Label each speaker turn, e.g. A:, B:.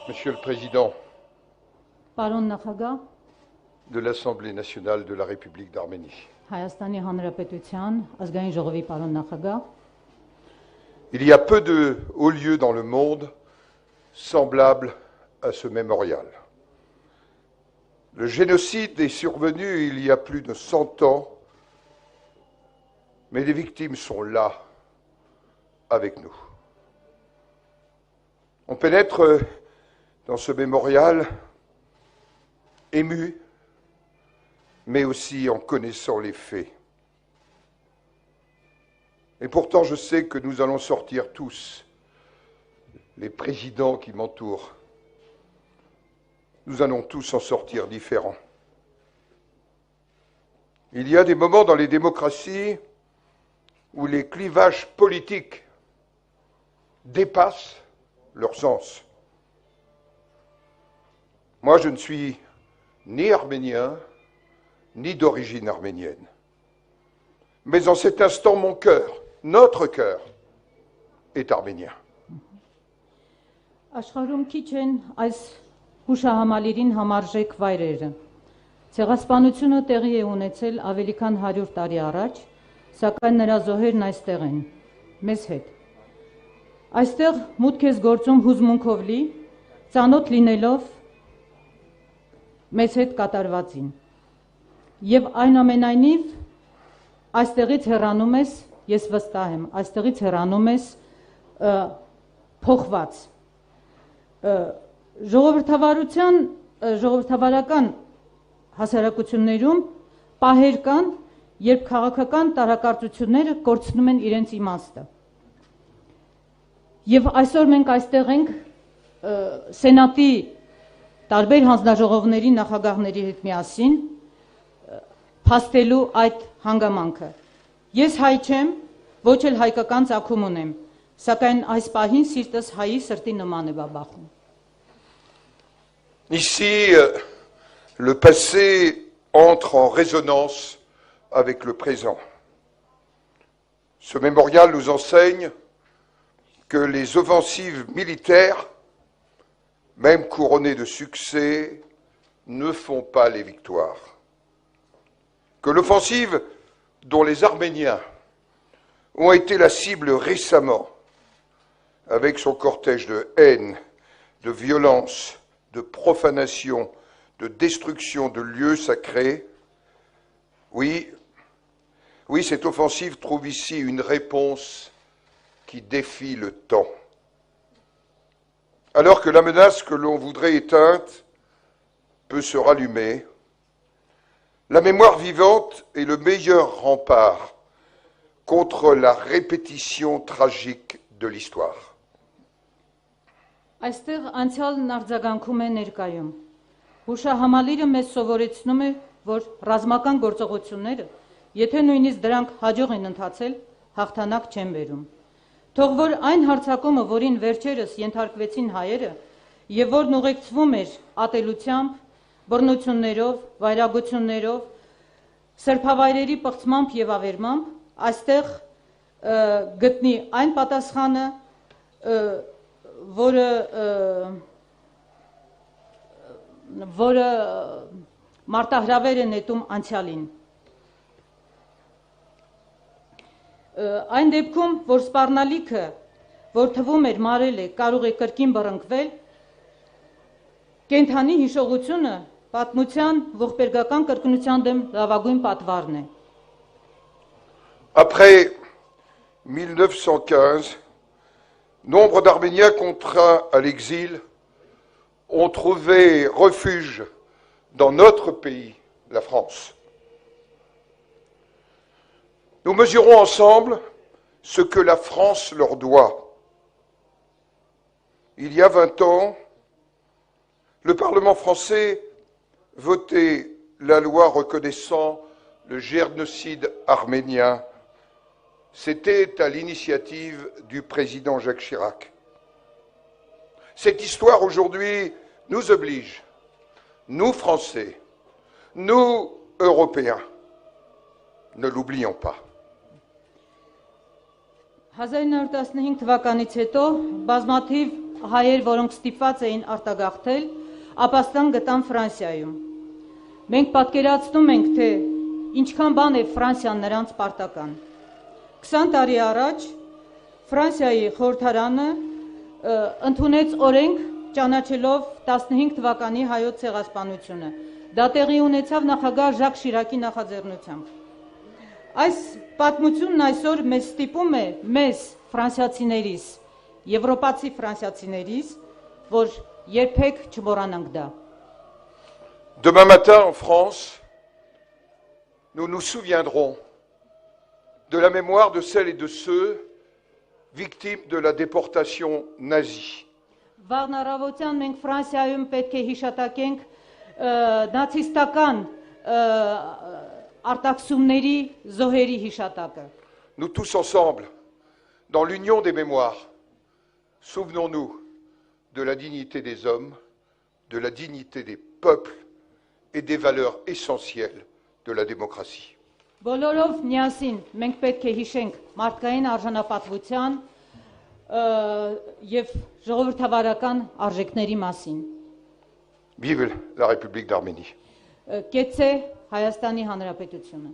A: Monsieur le Président
B: Պարոն նախագահ,
A: de l'Assemblée nationale de la République d'Arménie,
B: Հայաստանի Հանրապետության ազգային ժողովի պարոն նախագահ,
A: il y a peu de hauts lieux dans le monde semblables à ce mémorial. Le génocide est survenu il y a plus de 100 ans, mais les victimes sont là, avec nous. On pénètre dans ce mémorial ému, mais aussi en connaissant les faits. Et pourtant, je sais que nous allons sortir tous, les présidents qui m'entourent, nous allons tous en sortir différents. Il y a des moments dans les démocraties où les clivages politiques dépassent leur sens. Moi, je ne suis ni arménien, ni d'origine arménienne. Mais en cet instant, mon cœur, notre cœur, est arménien.
B: Աշխարհում քիչ են այս հուշահամալիրին համարժեք վայրերը։ Ցեղասպանությունը տեղի է ունեցել ավելի քան 100 տարի առաջ, սակայն նրա զոհերն այստեղ են, մեզ հետ։ Այստեղ մուտք ես գործում հուզմունքով լի, ծանոթ լինելով մեզ հետ կատարվածին։ Եվ այնուամենայնիվ այստեղից հեռանում ես, ես վստահ եմ, այստեղից հեռանում ես փոխված։ Ժողովրդավարական հասարակություններում պահեր կան, երբ քաղաքական տարակարծությունները կորցնում են իրենց իմաստը։ Եվ այսօր մենք այստեղ ենք Սենատի տարբեր հանձնաժողովների նախագահների հետ միասին փաստելու այդ հանգամանքը։ Ես հայ չեմ, ոչ էլ հայկական ծագում ունեմ, սակայն այս պահին սիրտս հայի սրտի նման է բաբախում։
A: Ici, le passé entre en résonance avec le présent. Ce mémorial nous enseigne que les offensives militaires, même couronnées de succès, ne font pas les victoires. Que l'offensive dont les Arméniens ont été la cible récemment, avec son cortège de haine, de violence, de profanation, de destruction de lieux sacrés, oui, cette offensive trouve ici une réponse qui défie le temps. Alors que la menace que l'on voudrait éteinte peut se rallumer, la mémoire vivante est le meilleur rempart contre la répétition tragique de l'histoire.
B: Այստեղ անցյալն արձագանքում է ներկայում։ Հուշահամալիրը մեզ սովորեցնում է, որ ռազմական գործողությունները, եթե նույնիսկ դրանք հաջող են ընթացել, հաղթանակ չեն բերում։ Թող որ այն հարձակումը, որին վերջերս ենթարկվեցին հայերը, եւ որն ուղեկցվում էր ատելությամբ, բռնություններով, վայրագություններով, սրբավայրերի պղծմամբ եւ ավերմամբ, այստեղ գտնի այն պատասխանը, որը մարտահրավեր է նետում անցյալին։ Այն դեպքում, որ սպառնալիքը, որ թվում էր մարել է, կարող է կրկին բռնկվել, կենթանի հիշողությունը պատմության ողբերգական կրկնության դեմ լավագույն պատվարն է։
A: Après 1915, nombre d'Arméniens contraints à l'exil ont trouvé refuge dans notre pays, la France. Nous mesurons ensemble ce que la France leur doit. Il y a 20 ans, le Parlement français votait la loi reconnaissant le génocide arménien. C'était à l'initiative du président Jacques Chirac. Cette histoire aujourd'hui nous oblige, nous Français, nous Européens, ne l'oublions pas.
B: 1915 թվականից հետո բազմաթիվ հայեր, որոնք ստիպված էին արտագաղթել, ապաստան գտան Ֆրանսիայում։ Մենք պատկերացնում ենք, թե ինչքան բան է Ֆրանսիան նրանց պարտական։ 20 տարի առաջ Ֆրանսիայի խորհրդարանը ընդունեց օրենք ճանաչելով 15 թվականի հայոց ցեղասպանությունը։ Դա տեղի ունեցավ նախագահ Ժակ Շիրակի նախաձեռնությամբ։ Այս պատմությունն այսօր մեզ ստիպում է մեզ ֆրանսիացիներիս, եվրոպացի ֆրանսիացիներիս, որ երբեք չմոռանանք դա։
A: Demain matin en France, nous nous souviendrons de la mémoire de celles et de ceux victimes de la déportation nazie.
B: Վաղն առավոտյան մենք Ֆրանսիայում պետք է հիշատակենք նացիստական արտաքսումների զոհերի հիշատակը։
A: Nous tous ensemble, dans l'union des mémoires, souvenons-nous de la dignité des hommes, de la dignité des peuples et des valeurs essentielles de la démocratie.
B: Բոլորով միասին մենք պետք է հիշենք մարդկային արժանապատվության եւ ժողովրդավարական արժեքների մասին։
A: Vive la République d'Arménie.
B: Կեցե Հայաստանի Հանրապետությունը։